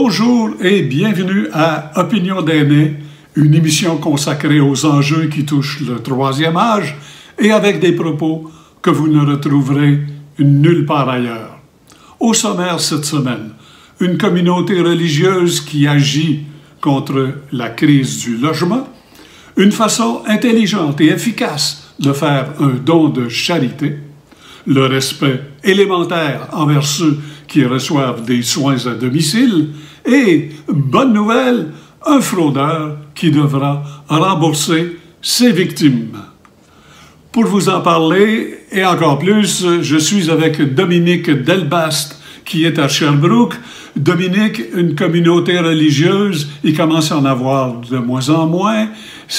Bonjour et bienvenue à Opinion d'aînés, une émission consacrée aux enjeux qui touchent le troisième âge et avec des propos que vous ne retrouverez nulle part ailleurs. Au sommaire cette semaine, une communauté religieuse qui agit contre la crise du logement, une façon intelligente et efficace de faire un don de charité, le respect élémentaire envers ceux qui reçoivent des soins à domicile et, bonne nouvelle, un fraudeur qui devra rembourser ses victimes. Pour vous en parler, et encore plus, je suis avec Dominique Delbast, qui est à Sherbrooke. Dominique, une communauté religieuse, il commence à en avoir de moins en moins.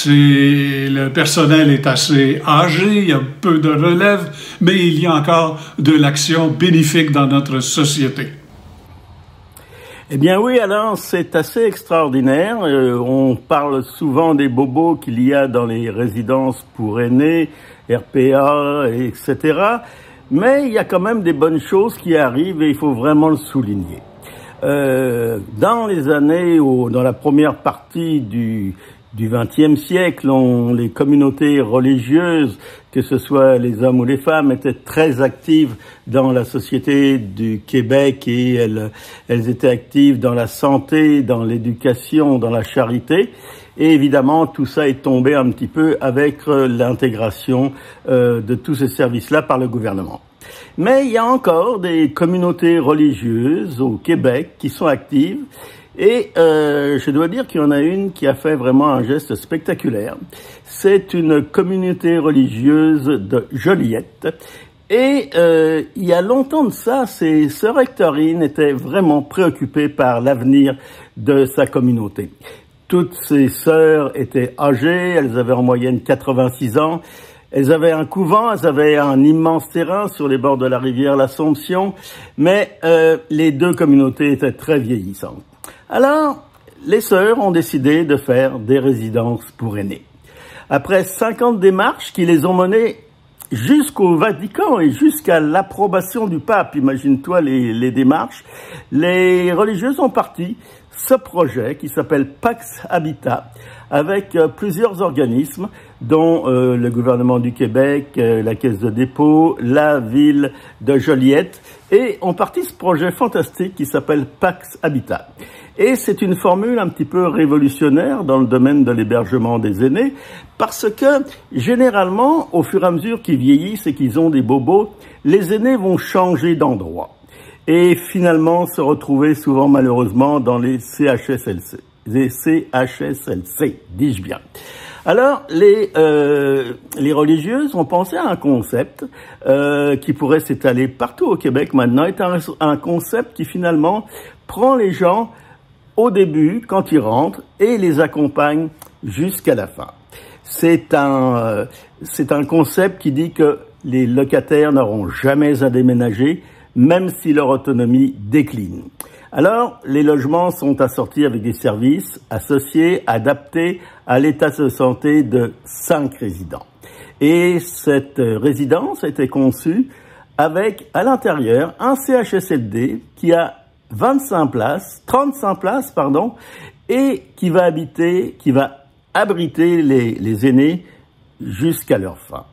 Le personnel est assez âgé, il y a peu de relève, mais il y a encore de l'action bénéfique dans notre société. Eh bien oui, alors c'est assez extraordinaire. On parle souvent des bobos qu'il y a dans les résidences pour aînés, RPA, etc. Mais il y a quand même des bonnes choses qui arrivent et il faut vraiment le souligner. Dans les années, dans la première partie du XXe siècle, les communautés religieuses, que ce soit les hommes ou les femmes, étaient très actives dans la société du Québec et elles étaient actives dans la santé, dans l'éducation, dans la charité. Et évidemment, tout ça est tombé un petit peu avec l'intégration de tous ces services-là par le gouvernement. Mais il y a encore des communautés religieuses au Québec qui sont actives. Et je dois dire qu'il y en a une qui a fait vraiment un geste spectaculaire. C'est une communauté religieuse de Joliette. Et il y a longtemps de ça, sœur Hectorine était vraiment préoccupée par l'avenir de sa communauté. Toutes ses sœurs étaient âgées, elles avaient en moyenne 86 ans. Elles avaient un couvent, elles avaient un immense terrain sur les bords de la rivière l'Assomption, mais les deux communautés étaient très vieillissantes. Alors, les sœurs ont décidé de faire des résidences pour aînés. Après 50 démarches qui les ont menées jusqu'au Vatican et jusqu'à l'approbation du pape, imagine-toi les démarches, les religieuses ont parti ce projet qui s'appelle Pax Habitat avec plusieurs organismes dont le gouvernement du Québec, la Caisse de dépôt, la ville de Joliette et ont parti ce projet fantastique qui s'appelle Pax Habitat. Et c'est une formule un petit peu révolutionnaire dans le domaine de l'hébergement des aînés parce que généralement, au fur et à mesure qu'ils vieillissent et qu'ils ont des bobos, les aînés vont changer d'endroit et finalement se retrouver souvent malheureusement dans les CHSLC. Les CHSLC, dis-je bien. Alors, les religieuses ont pensé à un concept qui pourrait s'étaler partout au Québec maintenant, est un concept qui finalement prend les gens au début, quand ils rentrent, et les accompagne jusqu'à la fin. C'est un concept qui dit que les locataires n'auront jamais à déménager, même si leur autonomie décline. Alors, les logements sont assortis avec des services associés, adaptés à l'état de santé de 5 résidents. Et cette résidence a été conçue avec, à l'intérieur, un CHSLD qui a 35 places, et qui va abriter les aînés jusqu'à leur fin.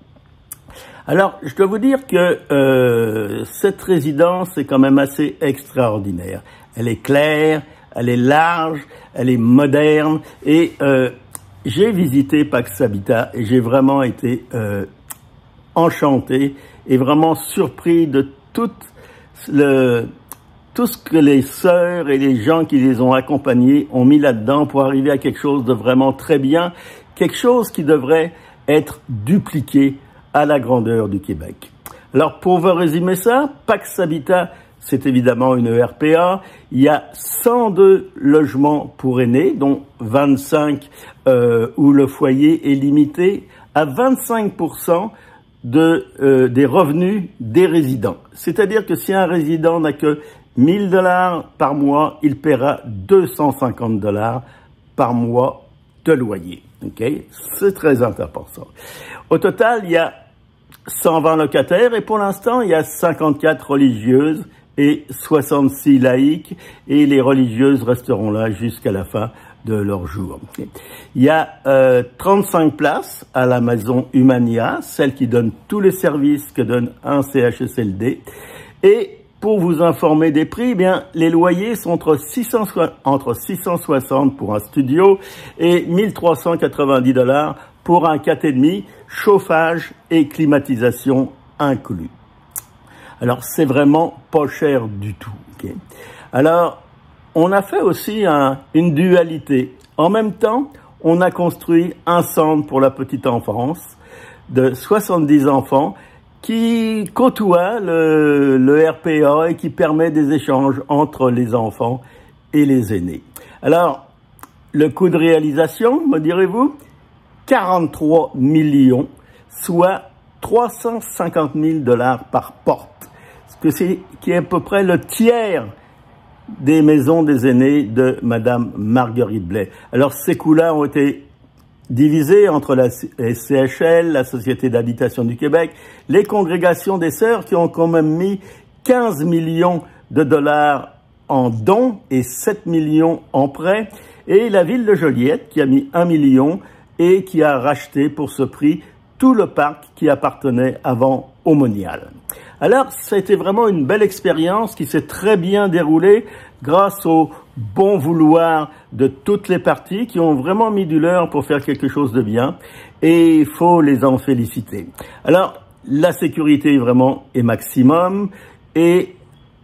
Alors, je dois vous dire que cette résidence est quand même assez extraordinaire. Elle est claire, elle est large, elle est moderne et j'ai visité Pax Habitat et j'ai vraiment été enchanté et vraiment surpris de tout ce que les sœurs et les gens qui les ont accompagnés ont mis là-dedans pour arriver à quelque chose de vraiment très bien, quelque chose qui devrait être dupliqué à la grandeur du Québec. Alors, pour vous résumer ça, Pax Habitat, c'est évidemment une RPA. Il y a 102 logements pour aînés, dont 25 où le foyer est limité à 25% des revenus des résidents. C'est-à-dire que si un résident n'a que 1 000 $ par mois, il paiera 250 $ par mois de loyer. Okay? C'est très important. Au total, il y a 120 locataires et pour l'instant, il y a 54 religieuses et 66 laïcs, et les religieuses resteront là jusqu'à la fin de leur jour. Il y a 35 places à la maison Humania, celle qui donne tous les services que donne un CHSLD. Et pour vous informer des prix, eh bien, les loyers sont entre 660 pour un studio et 1390 $ pour un 4,5, chauffage et climatisation inclus. Alors, c'est vraiment pas cher du tout. Okay. Alors, on a fait aussi une dualité. En même temps, on a construit un centre pour la petite enfance de 70 enfants qui côtoie le RPA et qui permet des échanges entre les enfants et les aînés. Alors, le coût de réalisation, me direz-vous, 43 millions, soit 350 000 $ par porte, qui est à peu près le tiers des maisons des aînés de Madame Marguerite Blais. Alors, ces coûts-là ont été divisés entre la SCHL, la Société d'habitation du Québec, les congrégations des sœurs qui ont quand même mis 15 millions de $ en dons et 7 millions en prêts, et la ville de Joliette qui a mis 1 million et qui a racheté pour ce prix tout le parc qui appartenait avant au Monial. Alors, ça a été vraiment une belle expérience qui s'est très bien déroulée grâce au bon vouloir de toutes les parties qui ont vraiment mis du leur pour faire quelque chose de bien, et il faut les en féliciter. Alors, la sécurité vraiment est maximum et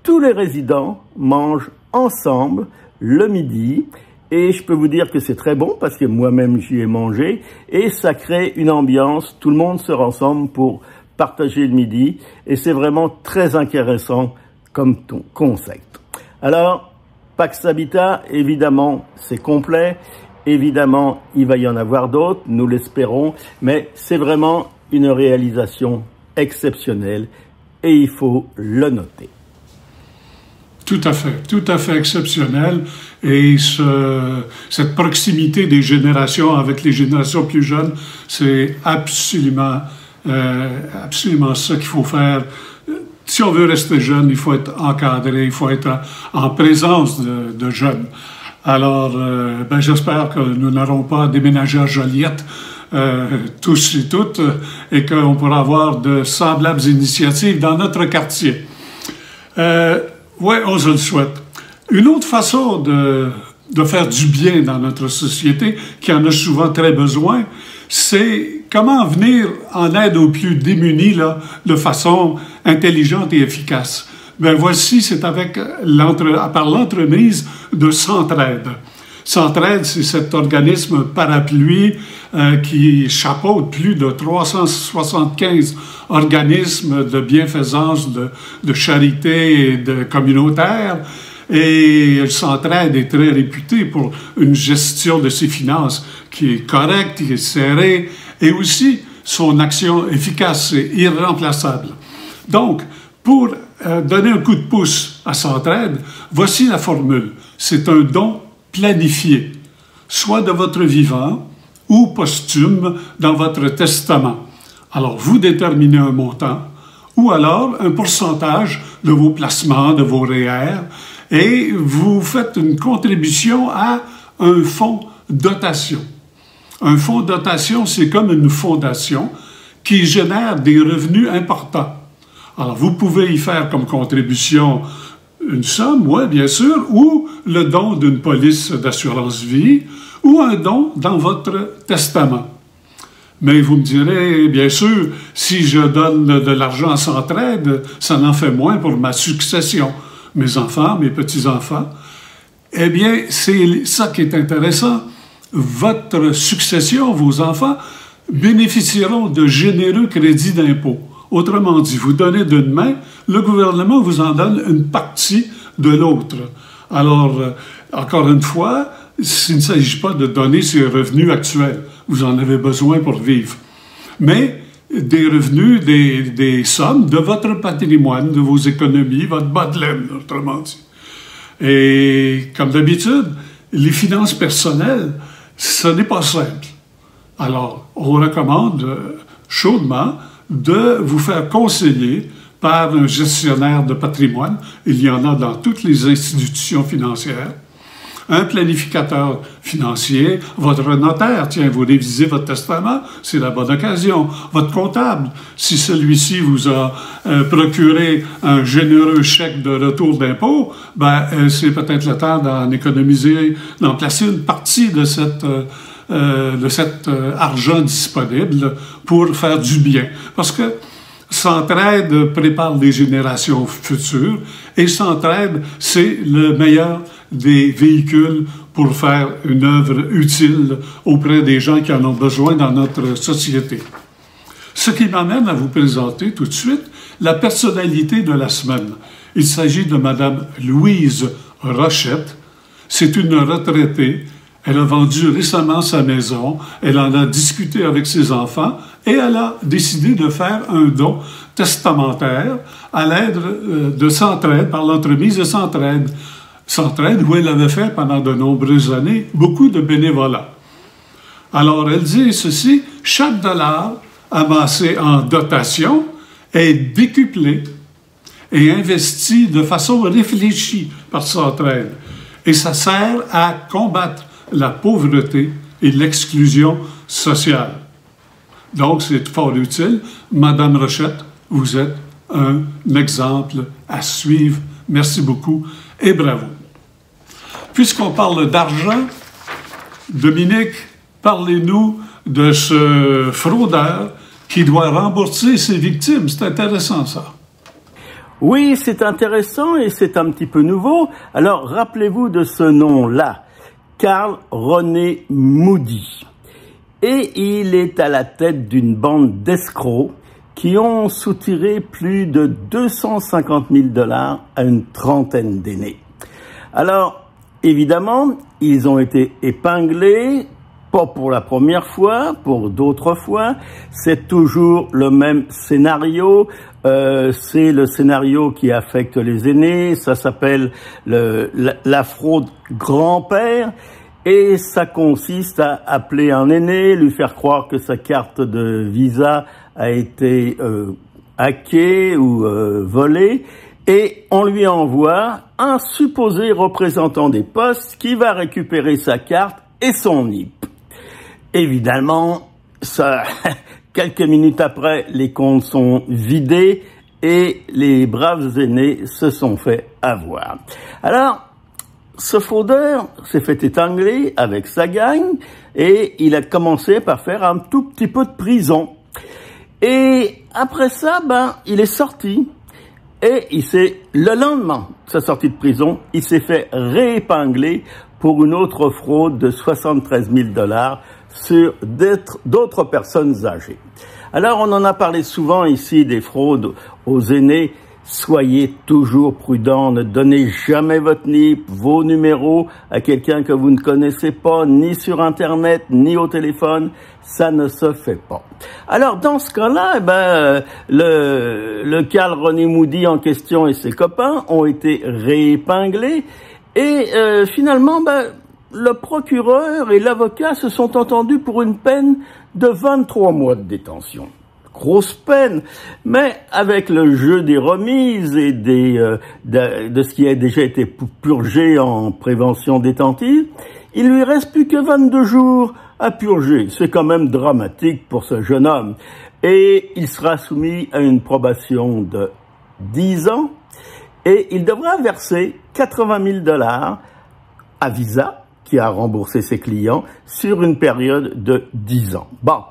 tous les résidents mangent ensemble le midi. Et je peux vous dire que c'est très bon parce que moi-même j'y ai mangé et ça crée une ambiance, tout le monde se rassemble pour partager le midi et c'est vraiment très intéressant comme concept. Alors, Pax Habitat, évidemment, c'est complet, évidemment, il va y en avoir d'autres, nous l'espérons, mais c'est vraiment une réalisation exceptionnelle et il faut le noter. Tout à fait exceptionnel. Et cette proximité des générations avec les générations plus jeunes, c'est absolument ça qu'il faut faire. Si on veut rester jeune, il faut être encadré, il faut être en présence de jeunes. Alors, j'espère que nous n'aurons pas déménagé à Joliette tous et toutes et qu'on pourra avoir de semblables initiatives dans notre quartier. Oui, on se le souhaite. Une autre façon de faire du bien dans notre société, qui en a souvent très besoin, c'est comment venir en aide aux plus démunis là, de façon intelligente et efficace. Ben voici, c'est par l'entremise de Centraide. Centraide, c'est cet organisme parapluie qui chapeaute plus de 375 organismes de bienfaisance, de charité et de communautaire. Et Centraide est très réputé pour une gestion de ses finances qui est correcte, qui est serrée, et aussi son action efficace et irremplaçable. Donc, pour donner un coup de pouce à Centraide, voici la formule. C'est un don planifié, soit de votre vivant ou posthume dans votre testament. Alors, vous déterminez un montant ou alors un pourcentage de vos placements, de vos REER, et vous faites une contribution à un fonds dotation. Un fonds dotation, c'est comme une fondation qui génère des revenus importants. Alors, vous pouvez y faire comme contribution une somme, oui, bien sûr, ou le don d'une police d'assurance vie, ou un don dans votre testament. Mais vous me direz, bien sûr, si je donne de l'argent à Centraide, ça n'en fait moins pour ma succession. Mes enfants, mes petits-enfants. Eh bien, c'est ça qui est intéressant. Votre succession, vos enfants, bénéficieront de généreux crédits d'impôt. Autrement dit, vous donnez d'une main, le gouvernement vous en donne une partie de l'autre. Alors, encore une fois, il ne s'agit pas de donner ses revenus actuels. Vous en avez besoin pour vivre. Mais des revenus, des sommes de votre patrimoine, de vos économies, votre bas de laine, autrement dit. Et comme d'habitude, les finances personnelles, ce n'est pas simple. Alors, on recommande chaudement de vous faire conseiller par un gestionnaire de patrimoine. Il y en a dans toutes les institutions financières. Un planificateur financier, votre notaire, tiens, vous révisez votre testament, c'est la bonne occasion. Votre comptable, si celui-ci vous a procuré un généreux chèque de retour d'impôt, c'est peut-être le temps d'en économiser, d'en placer une partie de cet argent disponible pour faire du bien. Parce que s'entraide prépare les générations futures et s'entraide, c'est le meilleur des véhicules pour faire une œuvre utile auprès des gens qui en ont besoin dans notre société. Ce qui m'amène à vous présenter tout de suite la personnalité de la semaine. Il s'agit de Mme Louise Rochette. C'est une retraitée. Elle a vendu récemment sa maison, elle en a discuté avec ses enfants et elle a décidé de faire un don testamentaire à l'aide de Centraide, par l'entremise de Centraide. Centraide où elle avait fait pendant de nombreuses années beaucoup de bénévolat. Alors elle dit ceci, chaque dollar amassé en dotation est décuplé et investi de façon réfléchie par Centraide. Et ça sert à combattre la pauvreté et l'exclusion sociale. Donc, c'est fort utile. Madame Rochette, vous êtes un exemple à suivre. Merci beaucoup et bravo. Puisqu'on parle d'argent, Dominique, parlez-nous de ce fraudeur qui doit rembourser ses victimes. C'est intéressant, ça. Oui, c'est intéressant et c'est un petit peu nouveau. Alors, rappelez-vous de ce nom-là. Carl René Moody. Et il est à la tête d'une bande d'escrocs qui ont soutiré plus de 250 000 $ à une trentaine d'aînés. Alors, évidemment, ils ont été épinglés, pas pour la première fois, pour d'autres fois. C'est toujours le même scénario. C'est le scénario qui affecte les aînés. Ça s'appelle la fraude grand-père. Et ça consiste à appeler un aîné, lui faire croire que sa carte de visa a été hackée ou volée. Et on lui envoie un supposé représentant des postes qui va récupérer sa carte et son NIP. Évidemment, ça, quelques minutes après, les comptes sont vidés et les braves aînés se sont fait avoir. Alors, ce fraudeur s'est fait étrangler avec sa gang et il a commencé par faire un tout petit peu de prison. Et après ça, il est sorti et le lendemain de sa sortie de prison, il s'est fait réépingler pour une autre fraude de 73 000 $ sur d'autres personnes âgées. Alors, on en a parlé souvent ici des fraudes aux aînés. Soyez toujours prudents, ne donnez jamais votre NIP, vos numéros à quelqu'un que vous ne connaissez pas, ni sur Internet, ni au téléphone. Ça ne se fait pas. Alors, dans ce cas-là, le Carl René Moody en question et ses copains ont été réépinglés et finalement, le procureur et l'avocat se sont entendus pour une peine de 23 mois de détention. Grosse peine, mais avec le jeu des remises et de ce qui a déjà été purgé en prévention détentive, il lui reste plus que 22 jours à purger. C'est quand même dramatique pour ce jeune homme. Et il sera soumis à une probation de 10 ans et il devra verser 80 000 $ à Visa, qui a remboursé ses clients, sur une période de 10 ans. Bon.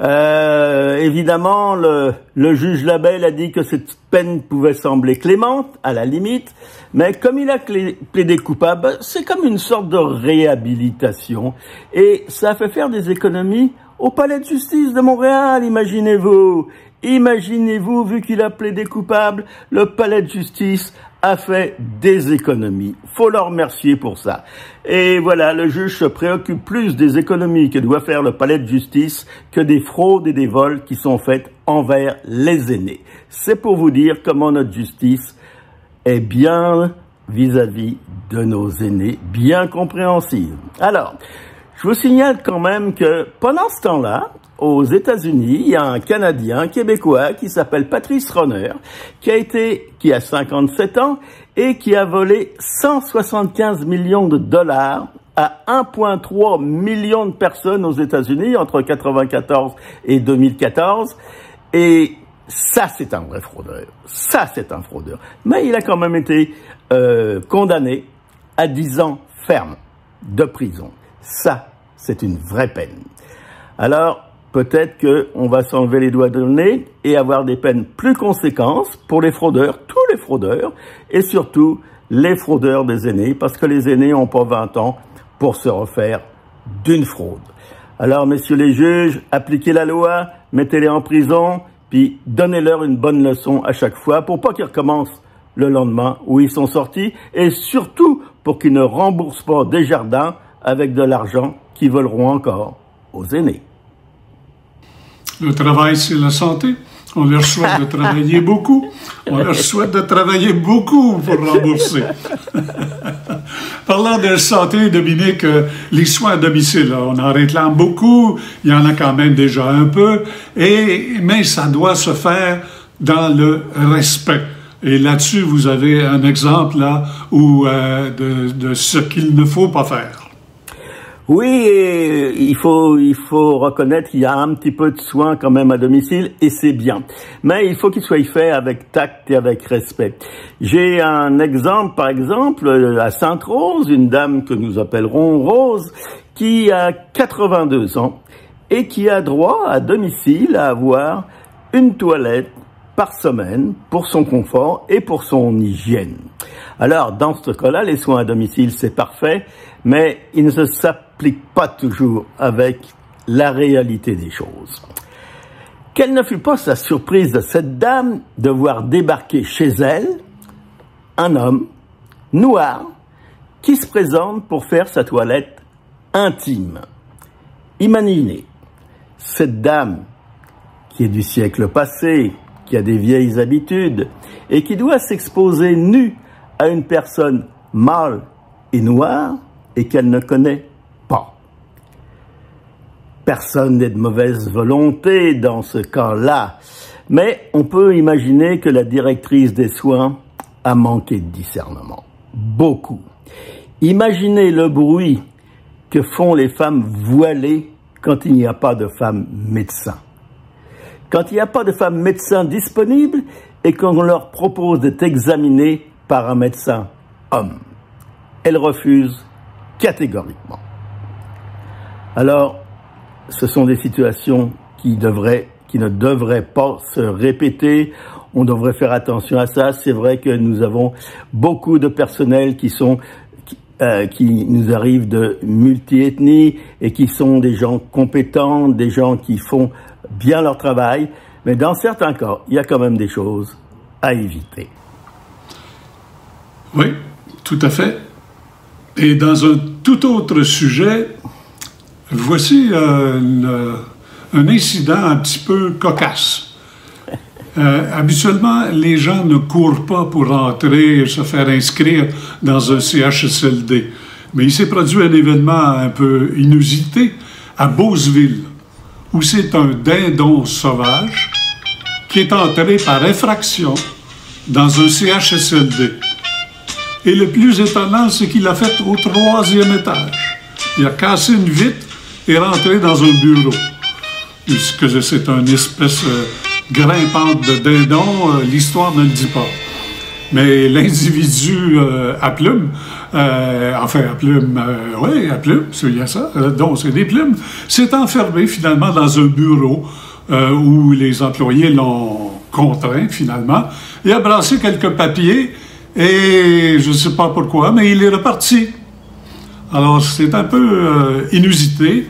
Évidemment, le juge Labelle a dit que cette peine pouvait sembler clémente, à la limite, mais comme il a plaidé coupable, c'est comme une sorte de réhabilitation. Et ça a fait faire des économies au palais de justice de Montréal, imaginez-vous. Imaginez-vous, vu qu'il a plaidé coupable, le palais de justice a fait des économies. Faut leur remercier pour ça. Et voilà, le juge se préoccupe plus des économies que doit faire le palais de justice que des fraudes et des vols qui sont faites envers les aînés. C'est pour vous dire comment notre justice est bien vis-à-vis de nos aînés, bien compréhensive. Alors, Je vous signale quand même que pendant ce temps-là, aux États-Unis, il y a un Canadien, québécois, qui s'appelle Patrice Ronner, qui a 57 ans et qui a volé 175 millions de dollars à 1,3 million de personnes aux États-Unis entre 1994 et 2014. Et ça, c'est un vrai fraudeur. Ça, c'est un fraudeur. Mais il a quand même été condamné à 10 ans ferme de prison. Ça, c'est une vraie peine. Alors, peut-être qu'on va s'enlever les doigts de nez et avoir des peines plus conséquentes pour les fraudeurs, tous les fraudeurs, et surtout les fraudeurs des aînés, parce que les aînés n'ont pas 20 ans pour se refaire d'une fraude. Alors, messieurs les juges, appliquez la loi, mettez-les en prison, puis donnez-leur une bonne leçon à chaque fois pour pas qu'ils recommencent le lendemain où ils sont sortis, et surtout pour qu'ils ne remboursent pas Desjardins avec de l'argent qu'ils voleront encore aux aînés. Le travail, c'est la santé. On leur souhaite de travailler beaucoup. On leur souhaite de travailler beaucoup pour rembourser. Parlant de santé, Dominique, les soins à domicile, on en réclame beaucoup. Il y en a quand même déjà un peu. Mais ça doit se faire dans le respect. Et là-dessus, vous avez un exemple là, de ce qu'il ne faut pas faire. Oui, il faut reconnaître qu'il y a un petit peu de soins quand même à domicile, et c'est bien. Mais il faut qu'il soit fait avec tact et avec respect. J'ai un exemple, par exemple, à Sainte-Rose, une dame que nous appellerons Rose, qui a 82 ans et qui a droit à domicile à avoir une toilette par semaine pour son confort et pour son hygiène. Alors, dans ce cas-là, les soins à domicile, c'est parfait, mais ils ne s'appliquent pas toujours avec la réalité des choses. Quelle ne fut pas sa surprise de cette dame de voir débarquer chez elle un homme noir qui se présente pour faire sa toilette intime. Imaginez, cette dame qui est du siècle passé, qui a des vieilles habitudes et qui doit s'exposer nue à une personne mâle et noire et qu'elle ne connaît pas. Personne n'est de mauvaise volonté dans ce cas-là, mais on peut imaginer que la directrice des soins a manqué de discernement. Beaucoup. Imaginez le bruit que font les femmes voilées quand il n'y a pas de femmes médecins. Quand il n'y a pas de femmes médecins disponibles et qu'on leur propose d'être examinées par un médecin homme. Elles refusent catégoriquement. Alors, ce sont des situations qui ne devraient pas se répéter. On devrait faire attention à ça. C'est vrai que nous avons beaucoup de personnel qui nous arrivent de multi-ethnies et qui sont des gens compétents, des gens qui font bien leur travail. Mais dans certains cas, il y a quand même des choses à éviter. Oui, tout à fait. Et dans un tout autre sujet, voici un incident un petit peu cocasse. Habituellement, les gens ne courent pas pour entrer et se faire inscrire dans un CHSLD. Mais il s'est produit un événement un peu inusité à Beauceville, où c'est un dindon sauvage qui est entré par effraction dans un CHSLD. Et le plus étonnant, c'est qu'il l'a fait au 3e étage. Il a cassé une vitre et rentré dans un bureau. Puisque c'est une espèce grimpante de dindon, l'histoire ne le dit pas. Mais l'individu à plumes, à plumes, il y a ça, donc c'est des plumes, s'est enfermé finalement dans un bureau où les employés l'ont contraint finalement, et a brassé quelques papiers, et je ne sais pas pourquoi, mais il est reparti. Alors c'est un peu inusité,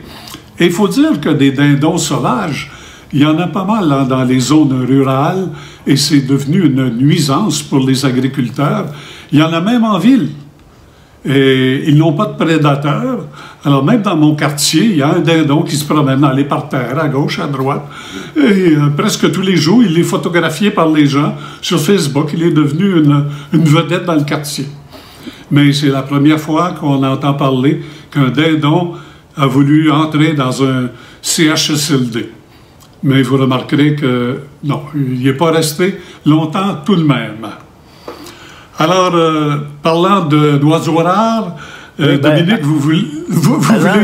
et il faut dire que des dindons sauvages, il y en a pas mal hein, dans les zones rurales, et c'est devenu une nuisance pour les agriculteurs. Il y en a même en ville. Et ils n'ont pas de prédateurs. Alors même dans mon quartier, il y a un dindon qui se promène dans les parterres, à gauche, à droite. Et presque tous les jours, il est photographié par les gens sur Facebook. Il est devenu une vedette dans le quartier. Mais c'est la première fois qu'on entend parler qu'un dindon a voulu entrer dans un CHSLD. Mais vous remarquerez que non, il n'y est pas resté longtemps tout de même. Alors, parlant d'oiseaux rares, oui, Dominique, vous voulez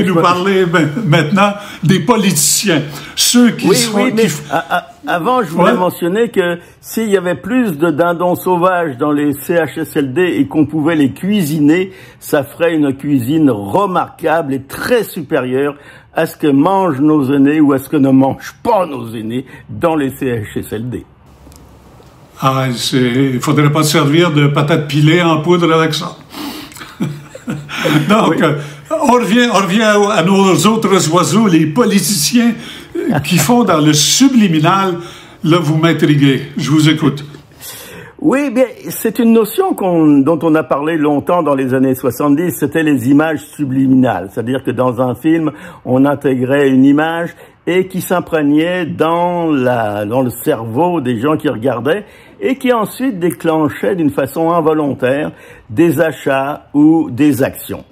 nous parler maintenant des politiciens, ceux qui sont... Oui, mais avant, je voulais mentionner que s'il y avait plus de dindons sauvages dans les CHSLD et qu'on pouvait les cuisiner, ça ferait une cuisine remarquable et très supérieure à ce que mangent nos aînés ou à ce que ne mangent pas nos aînés dans les CHSLD. Ah, il faudrait pas se servir de patates pilées en poudre avec ça. Donc, oui. on revient à nos autres oiseaux, les politiciens qui font dans le subliminal. Là, vous m'intriguez. Je vous écoute. Oui, bien, c'est une notion dont on a parlé longtemps dans les années 70, c'était les images subliminales. C'est-à-dire que dans un film, on intégrait une image et qui s'imprégnait dans le cerveau des gens qui regardaient et qui ensuite déclenchait d'une façon involontaire des achats ou des actions.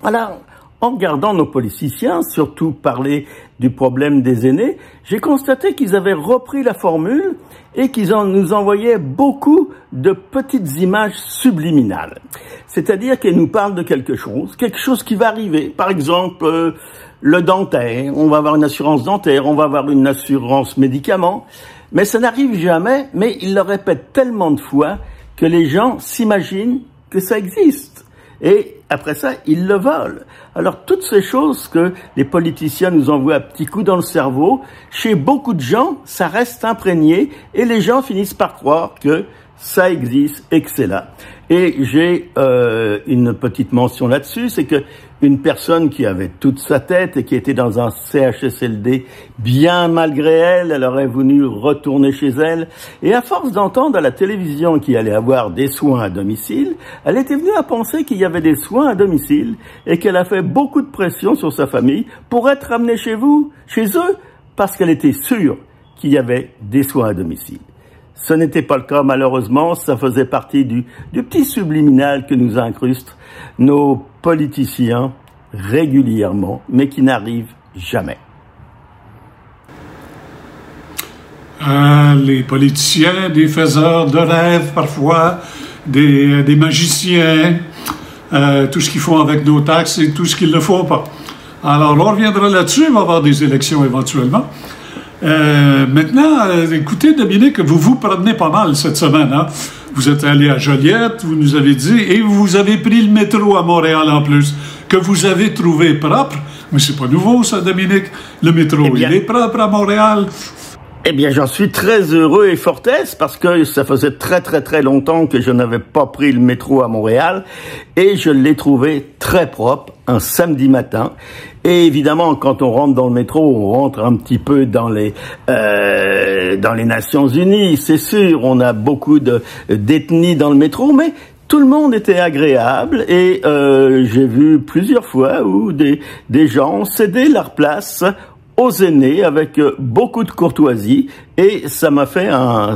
Alors, en regardant nos politiciens, surtout parler du problème des aînés, j'ai constaté qu'ils avaient repris la formule et qu'ils nous envoyaient beaucoup de petites images subliminales. C'est-à-dire qu'ils nous parlent de quelque chose qui va arriver. Par exemple, le dentaire, on va avoir une assurance dentaire, on va avoir une assurance médicaments, mais ça n'arrive jamais, mais ils le répètent tellement de fois que les gens s'imaginent que ça existe. Et après ça, ils le volent. Alors, toutes ces choses que les politiciens nous envoient à petits coups dans le cerveau, chez beaucoup de gens, ça reste imprégné et les gens finissent par croire que ça existe et que c'est là. Et j'ai une petite mention là-dessus, c'est que une personne qui avait toute sa tête et qui était dans un CHSLD, bien malgré elle, elle aurait voulu retourner chez elle. Et à force d'entendre à la télévision qu'il allait avoir des soins à domicile, elle était venue à penser qu'il y avait des soins à domicile et qu'elle a fait beaucoup de pression sur sa famille pour être ramenée chez eux, parce qu'elle était sûre qu'il y avait des soins à domicile. Ce n'était pas le cas, malheureusement, ça faisait partie du petit subliminal que nous incrustent nos politiciens régulièrement, mais qui n'arrive jamais. Les politiciens, des faiseurs de rêves parfois, des magiciens, tout ce qu'ils font avec nos taxes et tout ce qu'ils ne font pas. Alors, on reviendra là-dessus, on va avoir des élections éventuellement. Maintenant, écoutez, Dominique, vous vous promenez pas mal cette semaine, hein? Vous êtes allé à Joliette, vous nous avez dit, et vous avez pris le métro à Montréal en plus, que vous avez trouvé propre. Mais c'est pas nouveau, ça, Dominique. Le métro, il est propre à Montréal. Eh bien, j'en suis très heureux et fort aise parce que ça faisait très très très longtemps que je n'avais pas pris le métro à Montréal et je l'ai trouvé très propre un samedi matin. Et évidemment, quand on rentre dans le métro, on rentre un petit peu dans les Nations Unies, c'est sûr. On a beaucoup d'ethnies dans le métro, mais tout le monde était agréable et j'ai vu plusieurs fois où des gens cédaient leur place aux aînés avec beaucoup de courtoisie et ça m'a fait un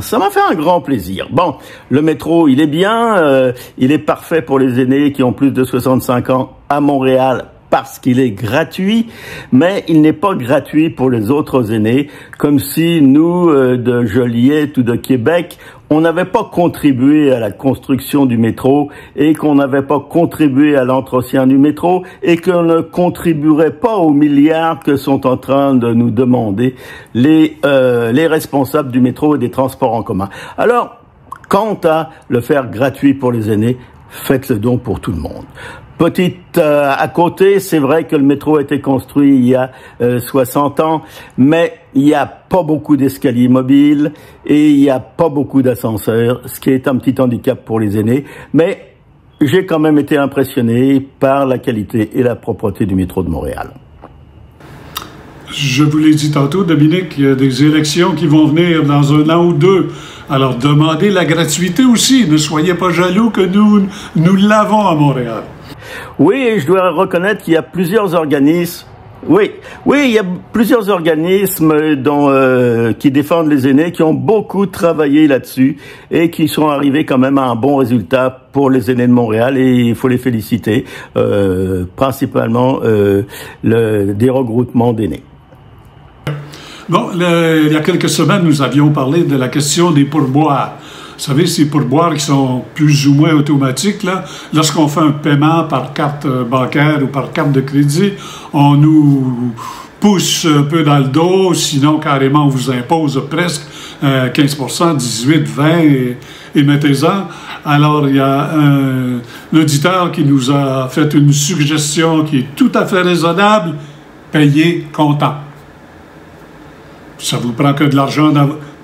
grand plaisir. Bon, le métro, il est bien, il est parfait pour les aînés qui ont plus de 65 ans à Montréal parce qu'il est gratuit, mais il n'est pas gratuit pour les autres aînés, comme si nous, de Joliette ou de Québec, on n'avait pas contribué à la construction du métro et qu'on n'avait pas contribué à l'entretien du métro et qu'on ne contribuerait pas aux milliards que sont en train de nous demander les responsables du métro et des transports en commun. Alors, quant à le faire gratuit pour les aînés, faites-le donc pour tout le monde. Petite à côté, c'est vrai que le métro a été construit il y a 60 ans, mais il n'y a pas beaucoup d'escaliers mobiles et il n'y a pas beaucoup d'ascenseurs, ce qui est un petit handicap pour les aînés. Mais j'ai quand même été impressionné par la qualité et la propreté du métro de Montréal. Je vous l'ai dit tantôt, Dominique, il y a des élections qui vont venir dans un an ou deux. Alors, demandez la gratuité aussi. Ne soyez pas jaloux que nous l'avons à Montréal. Oui, et je dois reconnaître qu'il y a plusieurs organismes Oui, oui, il y a plusieurs organismes qui défendent les aînés, qui ont beaucoup travaillé là-desdessus et qui sont arrivés quand même à un bon résultat pour les aînés de Montréal et il faut les féliciter, principalement des regroupements d'aînés. Bon, il y a quelques semaines, nous avions parlé de la question des pourboires. Vous savez, ces pourboires qui sont plus ou moins automatiques, là, lorsqu'on fait un paiement par carte bancaire ou par carte de crédit, on nous pousse un peu dans le dos, sinon carrément on vous impose presque 15%, 18, 20 et mettez-en. Alors, il y a un auditeur qui nous a fait une suggestion qui est tout à fait raisonnable, payer comptant. Ça vous prend que de l'argent,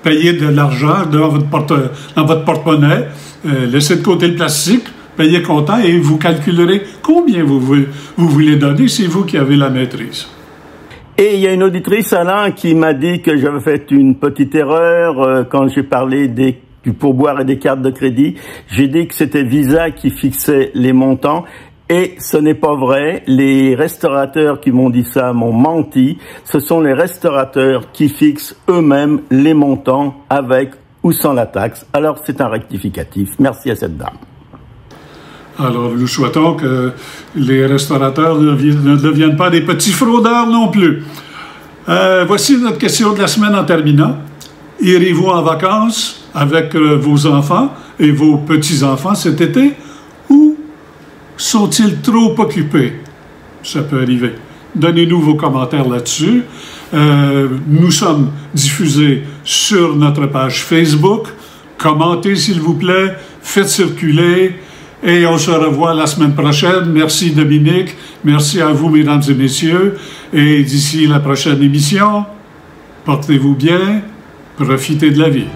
payer de l'argent dans votre porte-monnaie, laissez de côté le plastique, payez comptant et vous calculerez combien vous voulez donner, c'est vous qui avez la maîtrise. Et il y a une auditrice, Alain, qui m'a dit que j'avais fait une petite erreur quand j'ai parlé du pourboire et des cartes de crédit. J'ai dit que c'était Visa qui fixait les montants. Et ce n'est pas vrai. Les restaurateurs qui m'ont dit ça m'ont menti. Ce sont les restaurateurs qui fixent eux-mêmes les montants avec ou sans la taxe. Alors c'est un rectificatif. Merci à cette dame. Alors nous souhaitons que les restaurateurs ne deviennent pas des petits fraudeurs non plus. Voici notre question de la semaine en terminant. Irez-vous en vacances avec vos enfants et vos petits-enfants cet été? Sont-ils trop occupés? Ça peut arriver. Donnez-nous vos commentaires là-dessus. Nous sommes diffusés sur notre page Facebook. Commentez, s'il vous plaît. Faites circuler. Et on se revoit la semaine prochaine. Merci, Dominique. Merci à vous, mesdames et messieurs. Et d'ici la prochaine émission, portez-vous bien. Profitez de la vie.